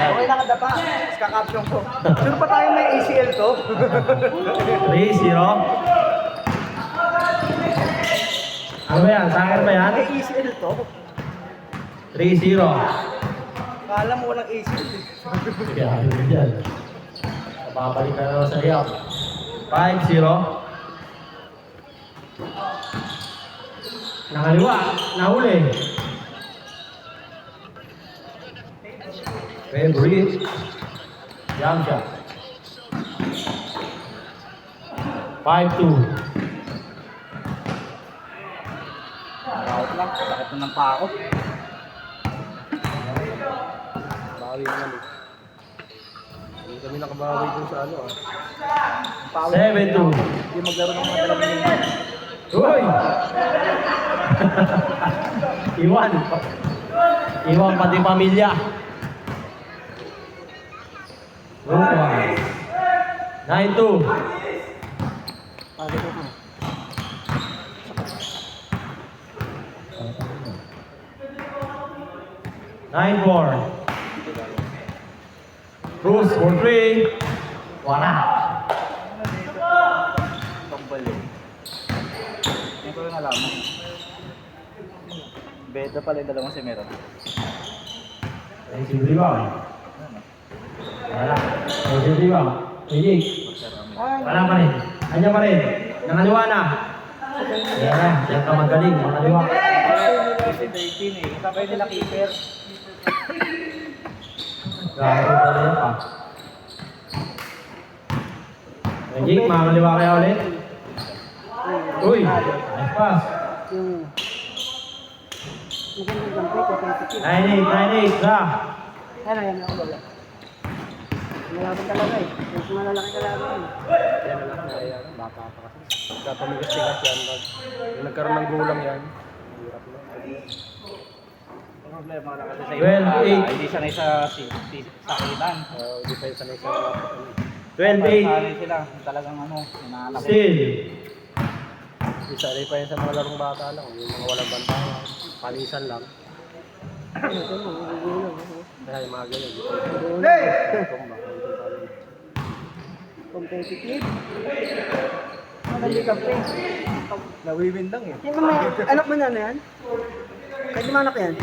Okay lang ang dapa. Tapos kakapsyon ko. Sure pa tayo may ACL to? 3-0. Ano ba yan? Soccer ba yan? May ACL to? 3-0. Kala mo walang ACL. Kaya ano yan? Babalik ka na sa Riyadh. 5-0. Nakaliwa. Nahuli. Favorite. Jump shot. 5-2. Out lang. Sakit na ng pako. Bawi naman eh. Hindi kami nakabawi dun sa ano ah. 7-2. Hindi maglaro ng mga dalawang linggo. Uy! Iwan. Iwan pati pamilya. Rupa. 9-2. Pagod ako. 9-4. Cruz for 3. Wala. Tambal eh. Hindi ko yung alaman. Beda pala yung dalawang si Meron. Ay, si Ribang. Wala. Ay, si Ribang. Ejik. Wala pa rin. Andiyan pa rin. Nakaliwa na. Yan na. Yan ka magaling. Nakaliwa. Kasi 13 eh. Sabay nila keeper. Grabe pala yan pa. Ejik, makakaliwa kaya ulit. Uy. Nice pass. Magandang gampay, competitive. 9-8. Sa. Ano yan ako wala. Malaban talaga eh. Mas malalaki kalaban eh. Yan na lang kaya bata pa kasi. Nagpapamigas-tigas yan. Yung nagkaroon ng gulang yan. Hirap na. Ang problema na kasi sa iba. 12-8. Hindi sanay sa sakitan. Hindi pa yung sanay sa 12-8. sanay sila. Talagang ano, hinahanap. Still. Hindi sanay pa yan sa mga larong bata lang. Yung mga walang bantayan. Palisan lang. Ito mo, magugulang. Kaya yung mga ganyan. Competitive. Madali ka pre. Nawiwin lang eh. Yan ba may anak mo na yan? Kahit yung anak yan?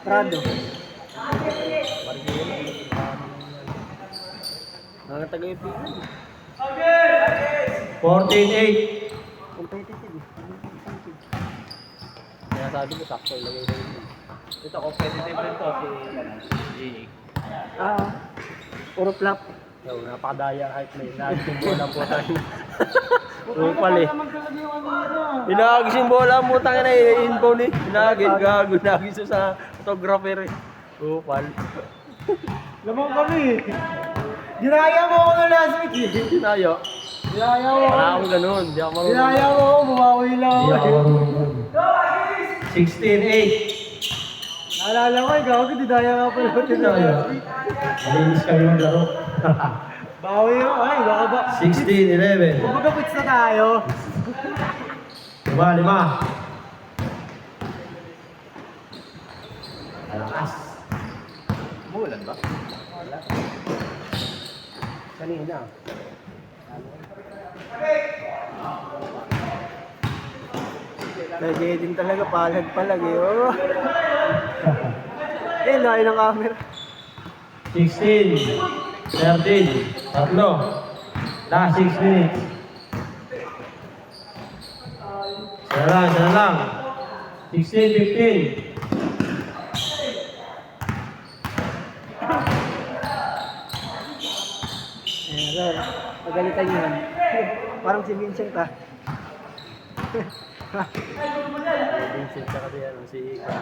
Prado. Mga taga-ipinan. 14-8. Competitive eh. Kaya sabi ko, sakto ilagay na yun. Ito, competitive rin to si Gini. Puro flap. So, napakadaya kahit may naging bola po tayo. Upal eh. Inagis yung bola mo tayo na info ni. Inagin, gago. Inagis sa photographer eh. Upal. Lamang kami. Ginaya mo ako na last week eh. Sinayo. Ginaya mo. Wala akong ganun. Di ako marunong. Ginaya mo ako, bumawi lang ako. Hindi ako marunong. 16-8. Naalala ko, ikaw ako, dinaya nga pala ko dinaya. Malinis kami maglaro. Bawi ako, ay, baka ba? 16-11. Kumbaga puts na tayo. 5. Malakas. Umulan ba? Wala. Kanina. Lagay din talaga, palag eh. Oh. Eh, layo ng camera. 16. 13. Tatlo. Last 6 minutes. Sana lang. 16-15. Ayan, pagalitan nyo yan. Parang si Vincent ah. Vincent ka kasi yan. Si Ika.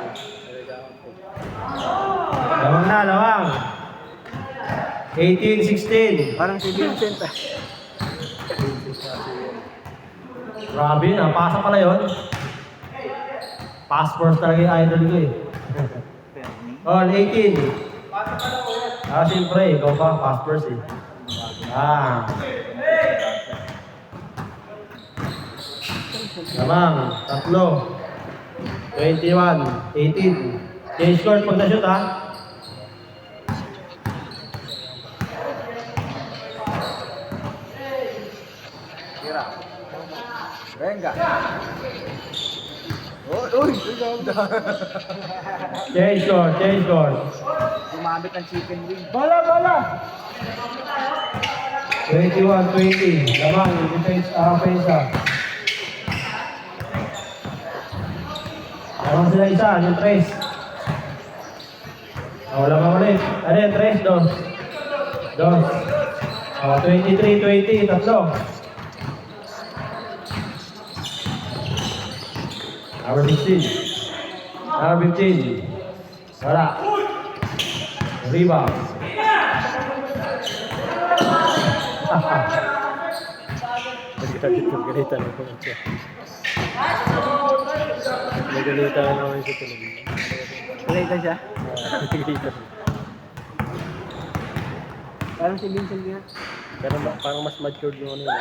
Lawang na, lawang. 18-16. Parang si Vincent ah. Grabe, napasa pala yun. Pass first talaga yung idol ko eh. On 18. Siyempre, ikaw pa, pass first eh. Lamang, tatlo. 21, 18. Change court pag na-shoot ha. Tira. Venga. Uy! Change court. Gumamit ng chicken wing. Bola! 21-20. Lamang, defense, offense. Lamang sila isa, yung tres. Lamang ulit. Ano yan, tres, dos. 23-20, tatlo. Number 16. Number 15. Wala. Rebound. Galitan ako siya. Nagalitan ako siya talaga. Kulita siya. Nagalitan. Parang si Vincent nga. Pero parang mas matured yung ano yun.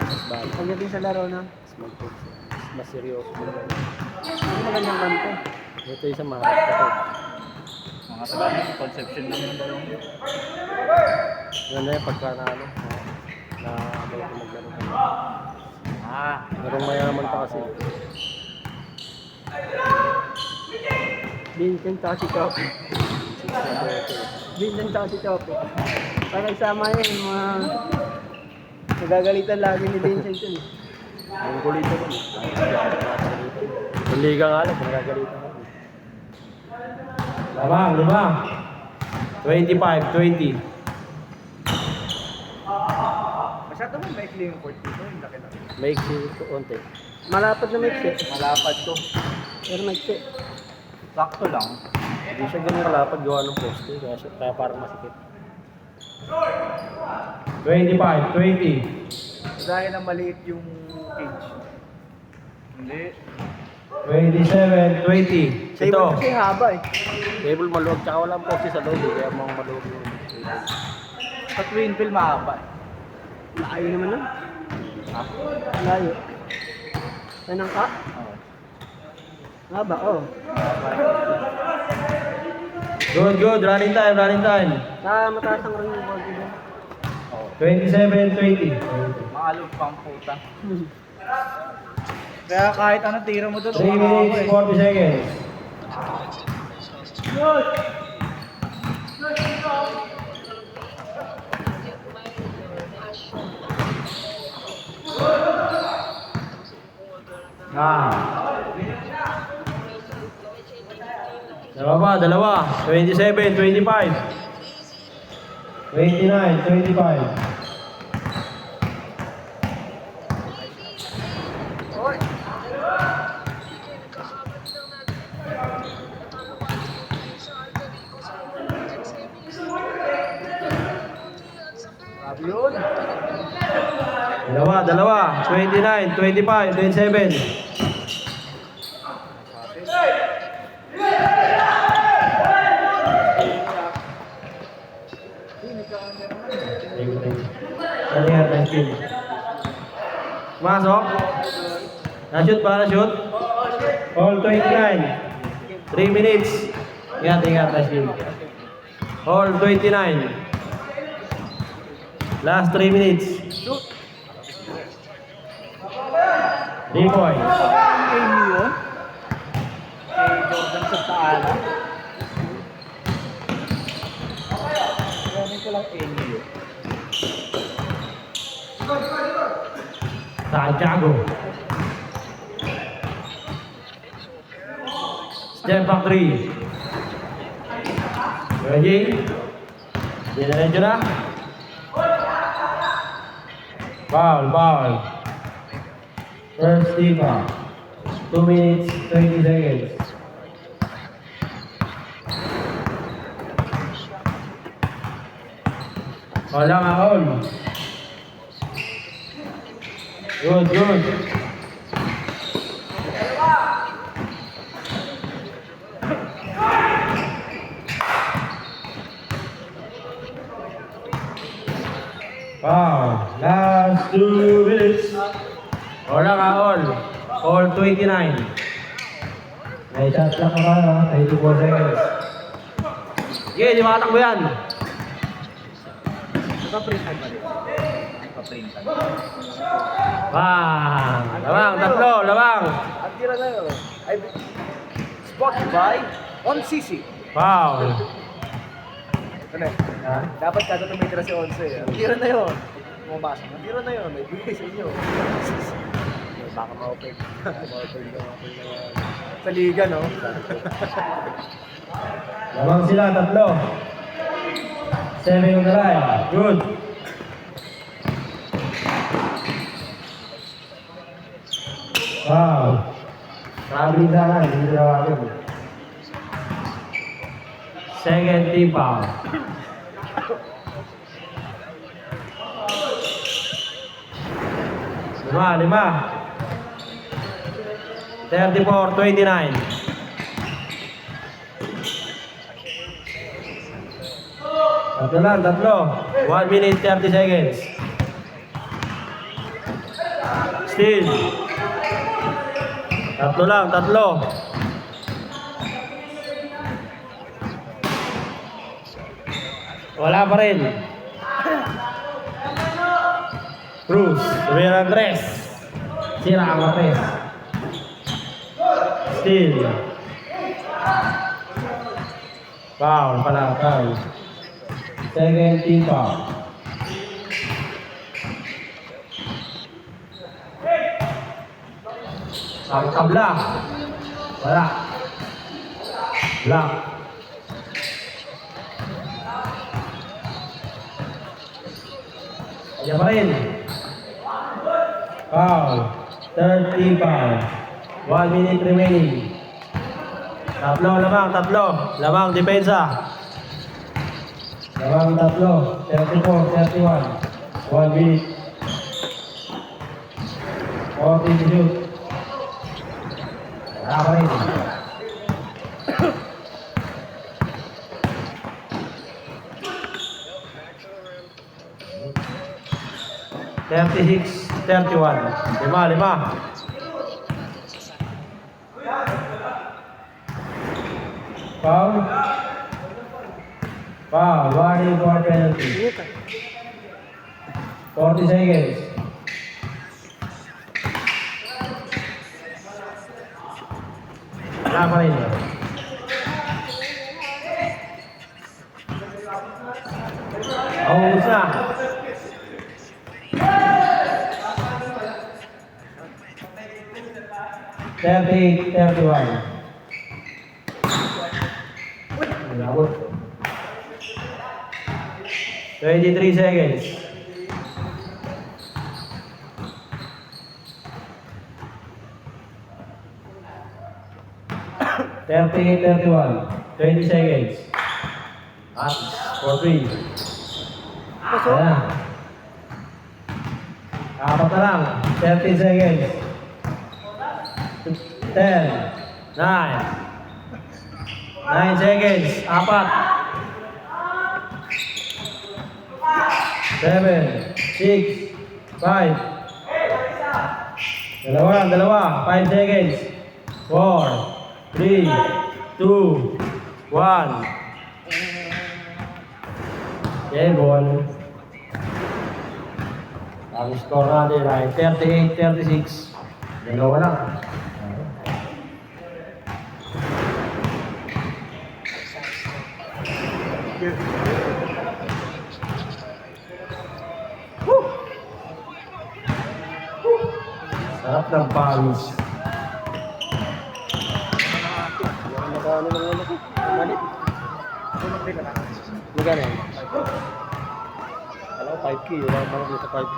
Mas bago. Pagdating sa laro na, Mas matured. Mas seryoso. ano magandang kanto. Ito isang mahal. Ito. Mga taga conception lang yung dalawang. Yan na yung pagka na ano. Na ano ko maglaro. Merong mayaman pa kasi. Vincent tsaka si Chopo. Vincent tsaka si Chopo. Pag nagsama yun, mga nagagalitan lagi ni Vincent yun. Yung kulito ko. Yung liga nga lang, nagagalitan ko. Lamang. 25-20. Masyado mo maikli yung court dito. Yung laki lang. May iksi konti. Malapad na mix eh. Malapad to. Pero maiksi. Sakto lang. Hindi siya ganun kalapad gawa ng poste. Kaya parang masikip. 25-20. Dahil na maliit yung cage. Hindi. 27-20. Sa iba Ito. kasi haba eh. Table maluwag tsaka walang poste sa loob. Kaya mga maluwag yung table. Sa twin fill mahaba. Layo naman nun. Layo. Saan ang ka? Oo. Haba, oh. Good. Running time. Sa mataas ang ring yung ball dito. 27-20. Maalog pang puta. Kaya kahit ano tira mo doon, 3 minutes, 40 seconds. Dalawa. 27-25. 29-25. Sabi yun. Dalawa. 29-25. 27. Masok. Na-shoot ba? Na-shoot? All 29. 3 minutes. Ingat. Na-shoot. All 29. Last 3 minutes. 3 points. Amy yun? Kay Jordan sa Taala. Galing ko lang Amy yun. Santiago. Step back 3. Ready? Diretso na. Foul. First team foul. 2 minutes, 20 seconds. Wala nga all. Good. Wow, last 2 minutes. Wala ka all. All 29. May shot clock na kayo, ha? 34 seconds. Sige, di makatakbo yan. Naka-printan pa rin. Naka-printan. Bang! Lawang, tatlo, lawang. Ang tira na yun. Ay, Spotify on CC. Foul. Ano eh? Dapat kada tumitira si Once eh. Ang tira na yun. Pumasok. Ang tira na yun. May bigay sa inyo. Baka ma-open. Ma-open na. Sa liga, no? Lamang sila, tatlo. 7 on the line. Good. Wow. Traveling sana, hindi na natin. Second team foul. Lima. 34-29. Tatlo lang, tatlo. 1 minute 30 seconds. Still. Tatlo lang, tatlo. Wala pa rin. Cruz, Javier Andres. Sira ang Andres. Still. Foul pala, foul. Second team foul. Ang tabla. Wala. Block. Ayan pa rin. Foul. Third team foul. 1 minute remaining. Tatlo lamang, tatlo. Lamang depensa. Lamang tatlo. 34-31. 1 minute. 14 to shoot. Wala pa rin. Thirty-six, 31. Lima. Foul. Foul. Warning for penalty. 40 seconds. Wala pa rin. Ubus na. Thirty-eight, 31. Inabot. 23 seconds. Thirty-eight, 31. 20 seconds. At for 3. Ayan. Apat na lang. 30 seconds. 10, 9 seconds, 4 7, 6, 5 dalawa 5 seconds 4, 3, 2, 1 okay, ball ang score natin ay 38-36 dalawa lang. Sarap ng palos. Magkano lang ano ko? Malit. Magkano yan? Alam ko 5K. Wala ko pala dito 5K.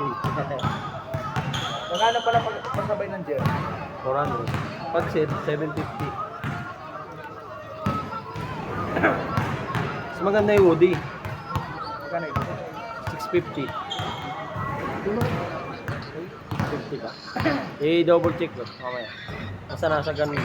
Magkano pala pagsabay ng gel? 400. Pag set, 750. Mas maganda yung Woody. Magkano ito? 650. 50 ba? Eh, double check ko. Mamaya. Nasa ganun.